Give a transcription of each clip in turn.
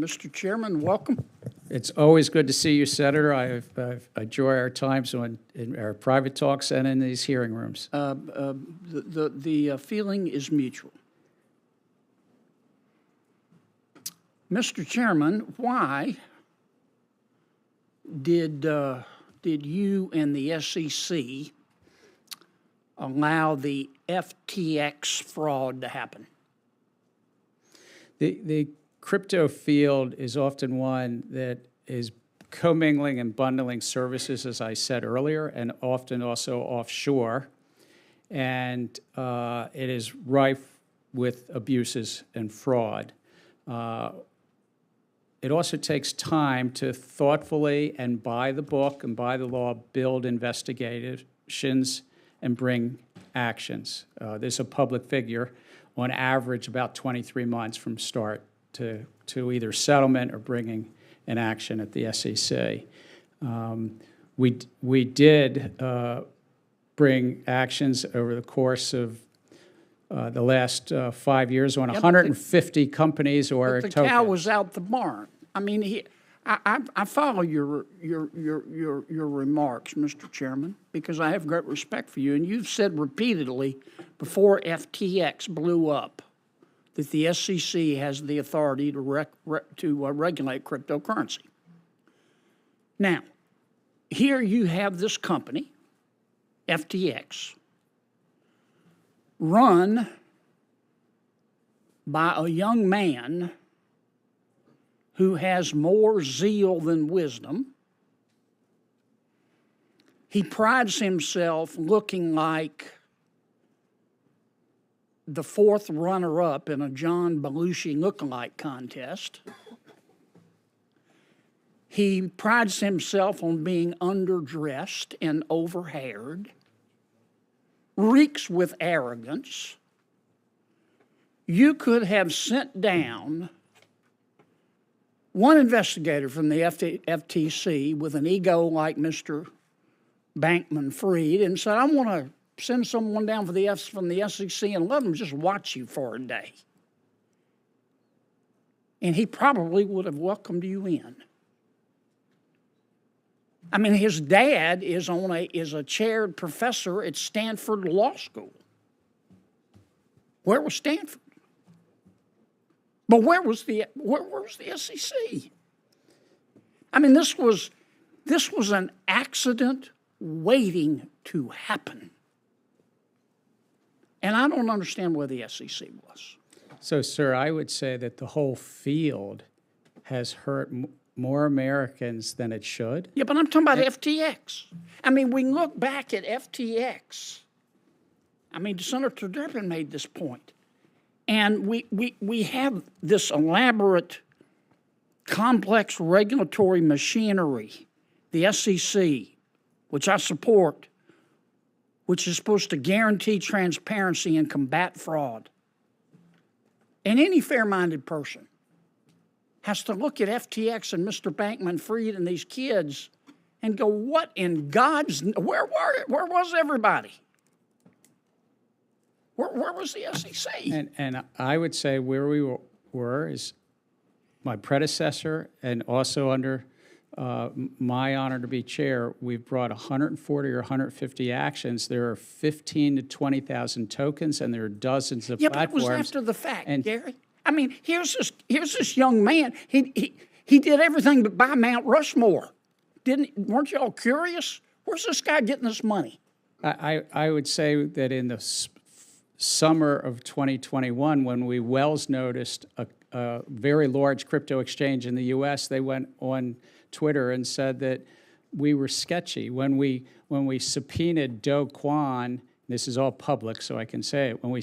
Mr. Chairman, welcome. It's always good to see you, Senator. I enjoy our times in our private talks and in these hearing rooms. The feeling is mutual. Mr. Chairman, why did you and the SEC allow the FTX fraud to happen? The crypto field is often one that is commingling and bundling services, as I said earlier, and often also offshore. And it is rife with abuses and fraud. It also takes time to thoughtfully and by the book and by the law build investigations and bring actions. There's a public figure, on average about 23 months from start to either settlement or bringing an action at the SEC. We did bring actions over the course of the last 5 years on 150 companies or the tokens. cow was out the barn. I mean, I follow your remarks, Mr. Chairman, because I have great respect for you, and you've said repeatedly before FTX blew up that the SEC has the authority to regulate cryptocurrency. Now, here you have this company, FTX, run by a young man who has more zeal than wisdom. He prides himself looking like the fourth runner-up in a John Belushi lookalike contest. He prides himself on being underdressed and overhaired, reeks with arrogance. You could have sent down one investigator from the FTC with an ego like Mr. Bankman-Fried and said, I want to send someone down from the SEC and let them just watch you for a day. And he probably would have welcomed you in. I mean, his dad is a chaired professor at Stanford Law School. Where was Stanford? But where was the SEC? I mean, this was an accident waiting to happen. And I don't understand where the SEC was. So, sir, I would say that the whole field has hurt more Americans than it should. Yeah, but I'm talking about FTX. I mean, we look back at FTX. I mean, Senator Durbin made this point. And we have this elaborate, complex regulatory machinery, the SEC, which I support, which is supposed to guarantee transparency and combat fraud. And any fair-minded person has to look at FTX and Mr. Bankman-Fried and these kids and go, what in God's... Where was everybody? Where was the SEC? And I would say where we were is my predecessor, and also under my honor to be chair, we've brought 140 or 150 actions. There are 15 to 20,000 tokens, and there are dozens of platforms. But it was after the fact, Gary. I mean, here's this young man. He did everything but buy Mount Rushmore. Weren't you all curious? Where's this guy getting this money? I would say that in the summer of 2021, when we Wells noticed a very large crypto exchange in the U.S., they went on Twitter and said that we were sketchy. When we subpoenaed Do Kwon, this is all public, so I can say it. When we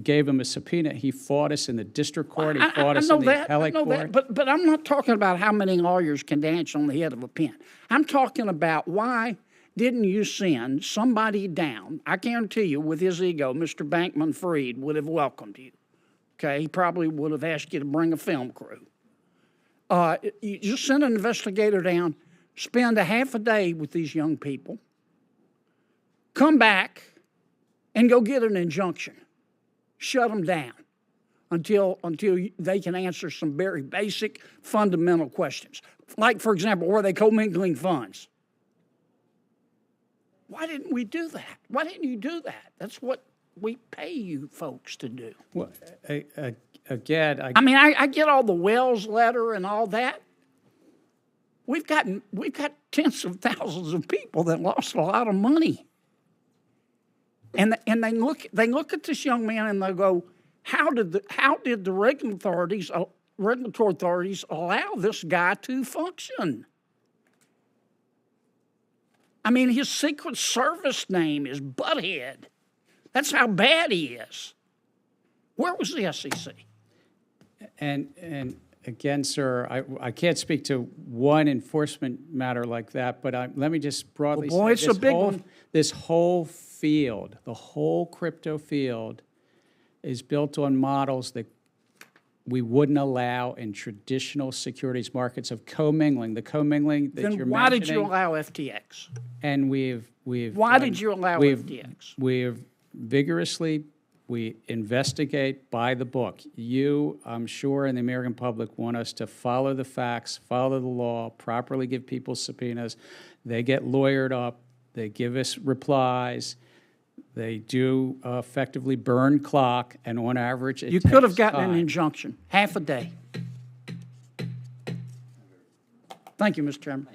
gave him a subpoena, he fought us in the district court. He fought us in the appellate court. But I'm not talking about how many lawyers can dance on the head of a pin. I'm talking about why didn't you send somebody down? I guarantee you, with his ego, Mr. Bankman-Fried would have welcomed you. Okay, he probably would have asked you to bring a film crew. You just send an investigator down, spend a half a day with these young people, come back, and go get an injunction. Shut them down until they can answer some very basic, fundamental questions. Like, for example, were they commingling funds? Why didn't we do that? Why didn't you do that? That's what we pay you folks to do. Well, again, I get all the Wells letter and all that. We've got tens of thousands of people that lost a lot of money. And they look at this young man and they go, how did the regulatory authorities allow this guy to function? I mean, his Secret Service name is Butthead. That's how bad he is. Where was the SEC? And again, sir, I can't speak to one enforcement matter like that, but let me just broadly say it's a big one. This whole field, the whole crypto field, is built on models that we wouldn't allow in traditional securities markets of commingling. The commingling that you're mentioning. Why did you allow FTX? And Why did you allow FTX? We've vigorously, we investigate by the book. You, I'm sure, and the American public want us to follow the facts, follow the law, properly give people subpoenas. They get lawyered up. They give us replies. They do effectively burn clock, and on average, it takes You could have gotten time. an injunction, half a day. Thank you, Mr. Chairman.